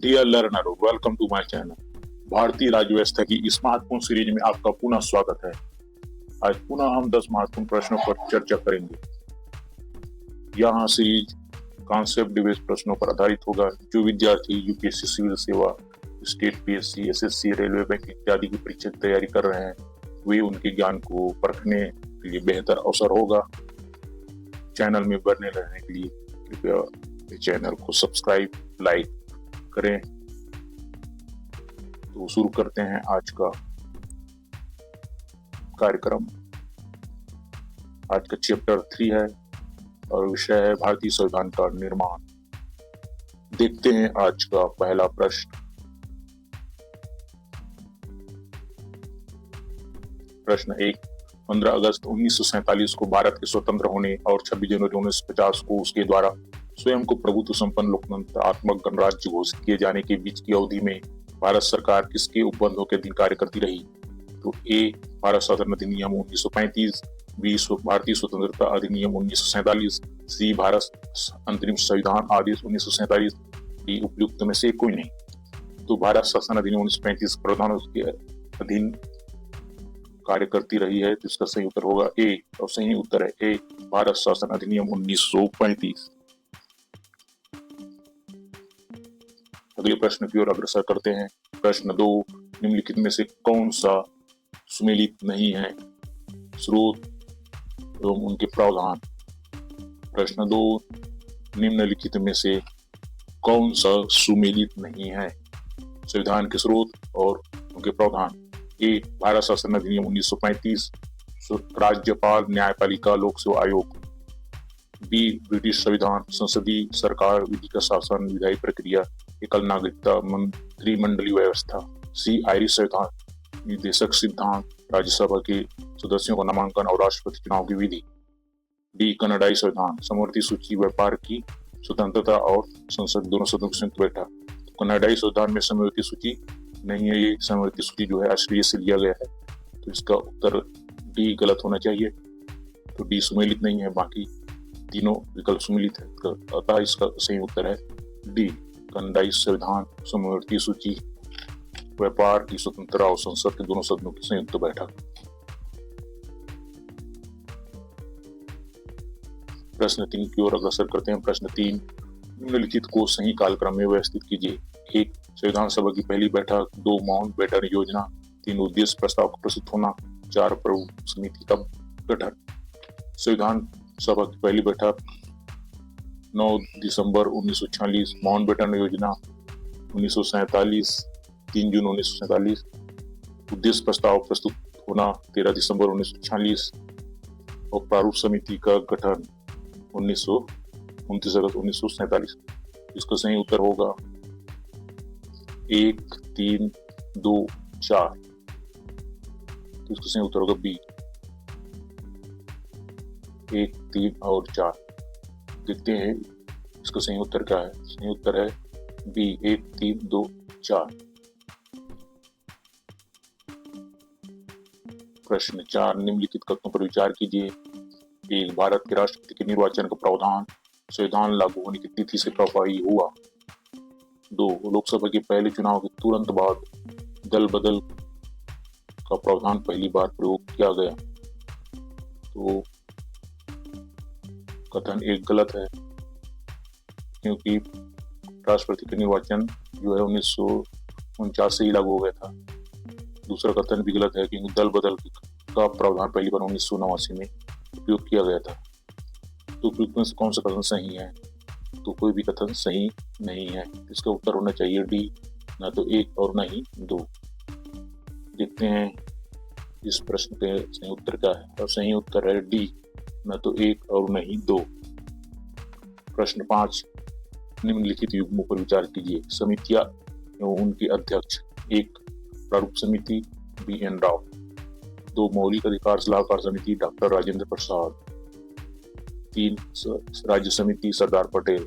Dear learner, welcome to my channel. भारतीय राज्य व्यवस्था की इस महत्वपूर्ण सीरीज में आपका पुनः स्वागत है। आज पुनः हम 10 महत्वपूर्ण प्रश्नों पर चर्चा करेंगे। यहाँ सीरीज कॉन्सेप्ट बेस्ड प्रश्नों पर आधारित होगा जो विद्यार्थी यूपीएससी सिविल सेवा, state PSC, SSC, railway bank इत्यादि की परीक्षा की तैयारी कर रहे हैं, वे उनके ज्ञान को परखने के लिए बेहतर अवसर होगा। चैनल में बने रहने के लिए कृपया चैनल को सब्सक्राइब, लाइक करें। तो शुरू करते हैं आज का कार्यक्रम। आज का चैप्टर 3 है और विषय है भारतीय संविधान का निर्माण। देखते हैं आज का पहला प्रश्न। प्रश्न 1, 15 अगस्त 1947 को भारत के स्वतंत्र होने और 26 जनवरी 1950 को उसके द्वारा स्वयं को प्रभुत्व संपन्न लोकतंत्रात्मक गणराज्य घोषित किए जाने के बीच की अवधि में भारत सरकार किसके उपबंधों के अधीन कार्य करती रही? तो ए, भारत शासन अधिनियम 1935, बी, भारतीय स्वतंत्रता अधिनियम 1947, सी, भारत अंतरिम संविधान आदेश 1947, डी, उपयुक्त में से कोई नहीं। तो भारत शासन अधिनियम 1935 प्रावधानों के अधीन कार्य करती रही है, तो इसका सही उत्तर होगा ए, और सही उत्तर है ए, भारत शासन अधिनियम 1935। अगले प्रश्न की ओर अग्रसर करते हैं। प्रश्न 2, निम्नलिखित में से कौन सा सुमेलित नहीं है? स्रोत एवं उनके प्रावधान। प्रश्न 2, निम्नलिखित में से कौन सा सुमेलित नहीं है? संविधान के स्रोत और उनके प्रावधान। ए, भारत शासन अधिनियम 1935, राज्यपाल, न्यायपालिका, लोक सेवा आयोग। बी, ब्रिटिश संविधान, संसदीय सरकार, विधि का शासन, विधायी प्रक्रिया, एकल नागरिकता, मंत्रिमंडलीय व्यवस्था। सी, आयरिश संविधान, निर्देशक सिद्धांत, राज्यसभा के सदस्यों का नामांकन और राष्ट्रपति चुनाव की विधि। डी, कनाडाई संविधान, समवर्ती सूची, व्यापार की स्वतंत्रता और संसद दोनों सदनों की संयुक्त बैठक। कनाडाई संविधान में समवर्ती सूची नहीं है, ये समवर्ती सूची जो है ऑस्ट्रेलिया से लिया गया है, तो इसका उत्तर डी गलत होना चाहिए। तो डी सुमेलित नहीं है, बाकी तीनों विकल्प सुमेलित है, अतः इसका सही उत्तर है डी, कनाडाई संविधान, समवर्ती सूची, व्यापार की स्वतंत्रता और संसद के दोनों सदनों की संयुक्त बैठक। प्रश्न 3 की ओर अग्रसर करते हैं। प्रश्न 3, निम्नलिखित को सही कालक्रम में व्यवस्थित कीजिए। 1, संविधान सभा की पहली बैठक। 2, माउंटबेटन योजना। 3, उद्देश्य प्रस्ताव का प्रस्तुत होना। 4, प्रमुख समिति का गठन। संविधान सभा की पहली बैठक 9 दिसंबर 1946, माउंटबेटन योजना 1947, 3 जून 1947, उद्देश्य प्रस्ताव प्रस्तुत होना 13 दिसंबर 1946 और प्रारूप समिति का गठन 29 अगस्त 1947। इसका सही उत्तर होगा 1, 3, 2, 4। तो इसका सही उत्तर होगा बी, 1, 3 और 4। देखते हैं इसका सही उत्तर क्या है। सही उत्तर है बी, 1, 3, 2, 4। प्रश्न 4, निम्नलिखित कथनों पर विचार कीजिए। 1, भारत के राष्ट्रपति के निर्वाचन का प्रावधान संविधान लागू होने की तिथि से प्रभावी हुआ। 2, लोकसभा के पहले चुनाव के तुरंत बाद दल बदल का प्रावधान पहली बार प्रयोग किया गया। तो कथन 1 गलत है, क्योंकि राष्ट्रपति का निर्वाचन जो है 1949 से ही लागू हो गया था। दूसरा कथन भी गलत है, क्योंकि दल बदल का प्रावधान पहली बार 1989 में उपयोग किया गया था। तो उपयुक्त में से कौन सा कथन सही है? तो कोई भी कथन सही नहीं है। इसका उत्तर होना चाहिए डी, ना तो 1 और ना ही 2। देखते हैं इस प्रश्न के सही उत्तर क्या है, और सही उत्तर है डी, न तो 1 और न ही 2। प्रश्न 5, निम्नलिखित युग्मों पर विचार कीजिए। समितियां एवं उनके अध्यक्ष। 1, प्रारूप समिति, बी एन राव। 2, मौलिक अधिकार सलाहकार समिति, डॉक्टर राजेंद्र प्रसाद। 3, राज्य समिति, सरदार पटेल।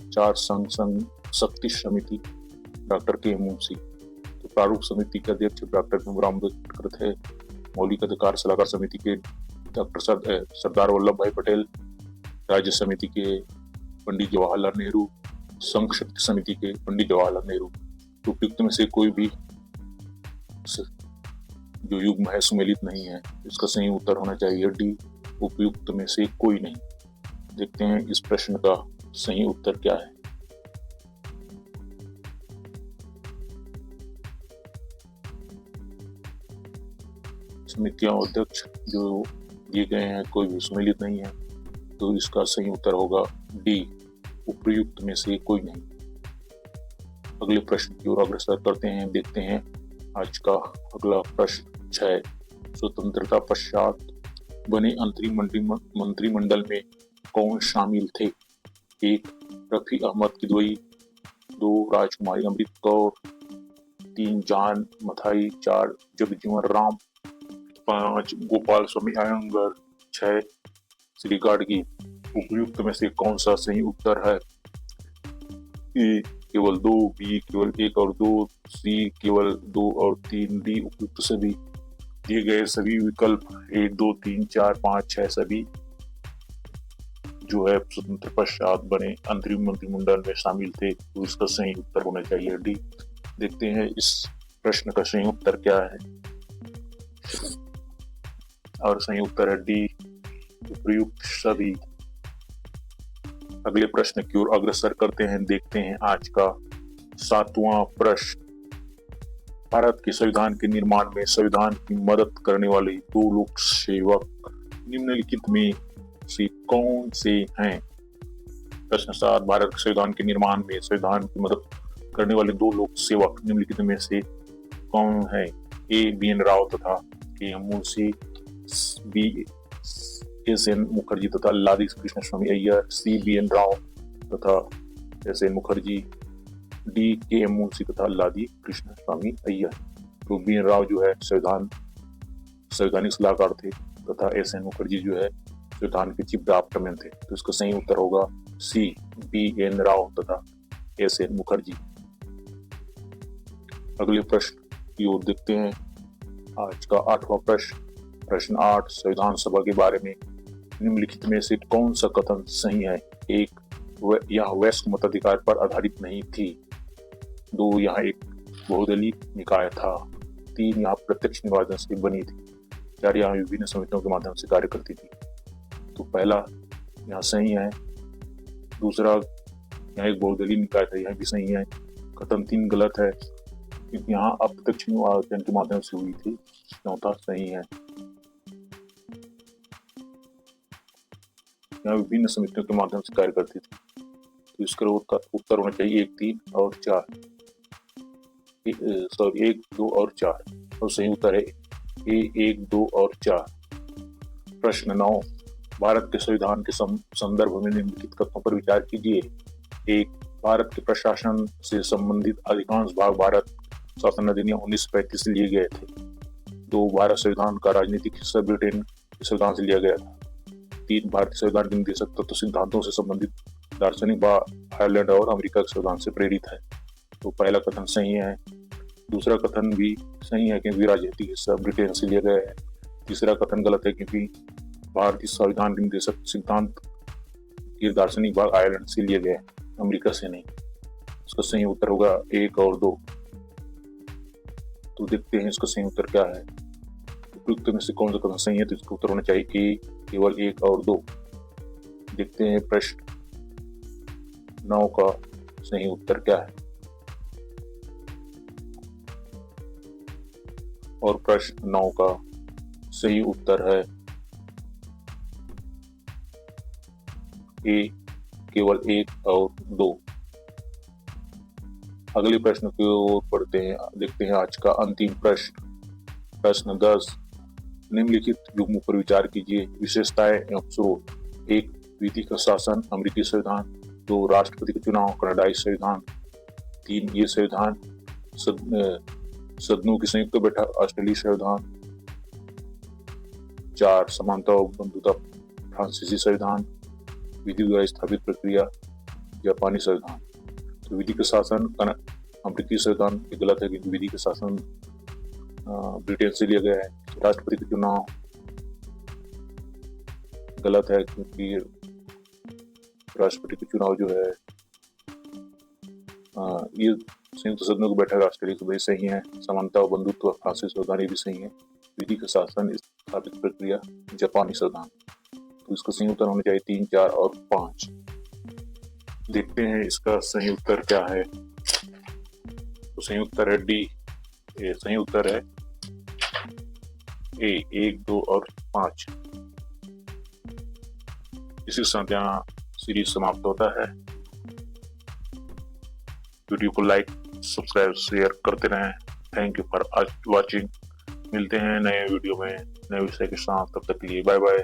4, संघ शक्ति समिति, डॉक्टर के मुंशी। तो प्रारूप समिति के अध्यक्ष डॉक्टर भीमराव अम्बेडकर थे। मौलिक अधिकार सलाहकार समिति के डॉक्टर सरदार वल्लभ भाई पटेल। राज्य समिति के पंडित जवाहरलाल नेहरू। संघ शक्ति समिति के पंडित जवाहरलाल नेहरू। उपयुक्त में से कोई भी जो युग्म है सुमेलित नहीं है। इसका सही उत्तर होना चाहिए डी, उपयुक्त में से कोई नहीं। देखते हैं इस प्रश्न का सही उत्तर क्या है। समितियां अध्यक्ष जो दिए गए हैं कोई भी सुमेलित नहीं है, तो इसका सही उत्तर होगा डी, उपयुक्त में से कोई नहीं। अगले प्रश्न की ओर अग्रसर करते हैं। देखते हैं आज का अगला प्रश्न 6। स्वतंत्रता पश्चात बने अंतरिम मंत्रिमंडल में कौन शामिल थे? 1 रफी अहमद किदवई, 2 राजकुमारी अमृत कौर, 3 जान मथाई, 4 जगजीवन राम, 5 गोपाल स्वामी अयंगर, 6 श्री गाडगी। उपयुक्त में से कौन सा सही उत्तर है? ए केवल 2, बी केवल 1 और 2, सी केवल 2 और 3, डी उपयुक्त सभी। दिए गए सभी विकल्प 1, 2, 3, 4, 5, 6 सभी जो है स्वतंत्र पश्चात बने अंतरिम मंत्रिमंडल में शामिल थे, तो इसका सही उत्तर होना चाहिए डी। देखते हैं इस प्रश्न का सही उत्तर क्या है, और सही उत्तर है डी, उपयुक्त सभी। अगले प्रश्न की ओर अग्रसर करते हैं। देखते हैं आज का 7वां प्रश्न। भारत के संविधान के निर्माण में संविधान की मदद करने वाले 2 लोक सेवक निम्नलिखित में से कौन से हैं? प्रश्न 7। भारत के संविधान के निर्माण में संविधान की मदद करने वाले 2 लोक सेवक निम्नलिखित में से कौन है? ए बी एन राव तथा K M Munshi, B S N Mukherjee तथा Alladi Krishna Swamy Iyer, C B N Rao तथा S N Mukherjee, D K M Munshi तथा लादी कृष्ण स्वामी अय्यर। तो बी एन राव जो है संवैधानिक सलाहकार थे तथा एस एन मुखर्जी जो है संविधान के चीफ ड्राफ्टमैन थे, तो इसका सही उत्तर होगा सी, बी एन राव तथा एस एन मुखर्जी। अगले प्रश्न की ओर देखते हैं। आज का 8वां प्रश्न। प्रश्न 8। संविधान सभा के बारे में निम्नलिखित में से कौन सा कथन सही है? 1 यह वयस्क मताधिकार पर आधारित नहीं थी, 2 यह एक बहुदलीय निकाय था, 3 यह प्रत्यक्ष निर्वाचन से बनी थी, 4 यह विभिन्न समितियों के माध्यम से कार्य करती थी। तो पहला यहाँ सही है, दूसरा यहाँ एक बहुदलीय निकाय था, यह भी सही है। कथन 3 गलत है क्योंकि यहाँ अप्रत्यक्ष निर्वाचन के माध्यम से हुई थी। चौथा सही है, यहाँ विभिन्न समितियों के माध्यम से कार्य करती थी, तो इसका उत्तर होना चाहिए 1, 3 और 4। 1, 2 और 4, और सही उत्तर है ए 1, 2 और 4। प्रश्न 9। भारत के संविधान के संदर्भ में निम्नलिखित कथनों पर विचार कीजिए। 1 भारत के प्रशासन से संबंधित अधिकांश भाग भारत शासन अधिनियम 1935 से लिए गए थे। 2 भारत संविधान का राजनीतिक हिस्सा ब्रिटेन के संविधान से लिया गया था। 3 भारतीय संविधान के निर्देशक तत्व सिद्धांतों से संबंधित दार्शनिक आयरलैंड और अमेरिका के संविधान से प्रेरित है। तो पहला कथन सही है, दूसरा कथन भी सही है क्योंकि राजनीतिक हिस्सा ब्रिटेन से लिया गया है। तीसरा कथन गलत है क्योंकि भारतीय संविधान के निर्देशक सिद्धांत के दार्शनिक भाग आयरलैंड से लिए गए, अमेरिका से नहीं। इसका सही उत्तर होगा 1 और 2। तो देखते हैं इसका सही उत्तर क्या है। उपयुक्त में से कौन सा कथन सही है, तो इसका उत्तर होना चाहिए ए, केवल 1 और 2। देखते हैं प्रश्न 9 का सही उत्तर क्या है। और प्रश्न 9 का सही उत्तर है ए, केवल 1 और 2। अगले प्रश्न की ओर पढ़ते हैं। देखते हैं आज का अंतिम प्रश्न। प्रश्न 10। निम्नलिखित युग्मों पर विचार कीजिए। विशेषताएं एवं स्रोत। 1 विधिक शासन अमेरिकी संविधान, 2 राष्ट्रपति का चुनाव कनाडाई संविधान, 3 ये संविधान सदनों की संयुक्त बैठक ऑस्ट्रेलियाई संविधान, 4 समानता और बंधुता फ्रांसीसी संविधान, विधि द्वारा स्थापित प्रक्रिया जापानी संविधान। तो विधि का शासन अमेरिकी संविधान गलत है क्योंकि विधि का शासन ब्रिटेन से लिया गया है। राष्ट्रपति का चुनाव गलत है क्योंकि राष्ट्रपति का चुनाव जो है ये संयुक्त सदनों की बैठक ऑस्ट्रेलिया की वजह सही है। समानता और बंधुत्व फ्रांसिस वरदानी भी सही है। विधि का शासन स्थापित प्रक्रिया जापानी संविधान। तो इसका सही उत्तर होना चाहिए 3, 4 और 5। देखते हैं इसका सही उत्तर क्या है। तो सही उत्तर है डी। सही उत्तर है ए, 1, 2 और 5। इसी के साथ यहाँ सीरीज समाप्त होता है। वीडियो को लाइक, सब्सक्राइब, शेयर करते रहें। Thank you for watching. मिलते हैं नए वीडियो में नए विषय के साथ। तब तक के लिए बाय बाय।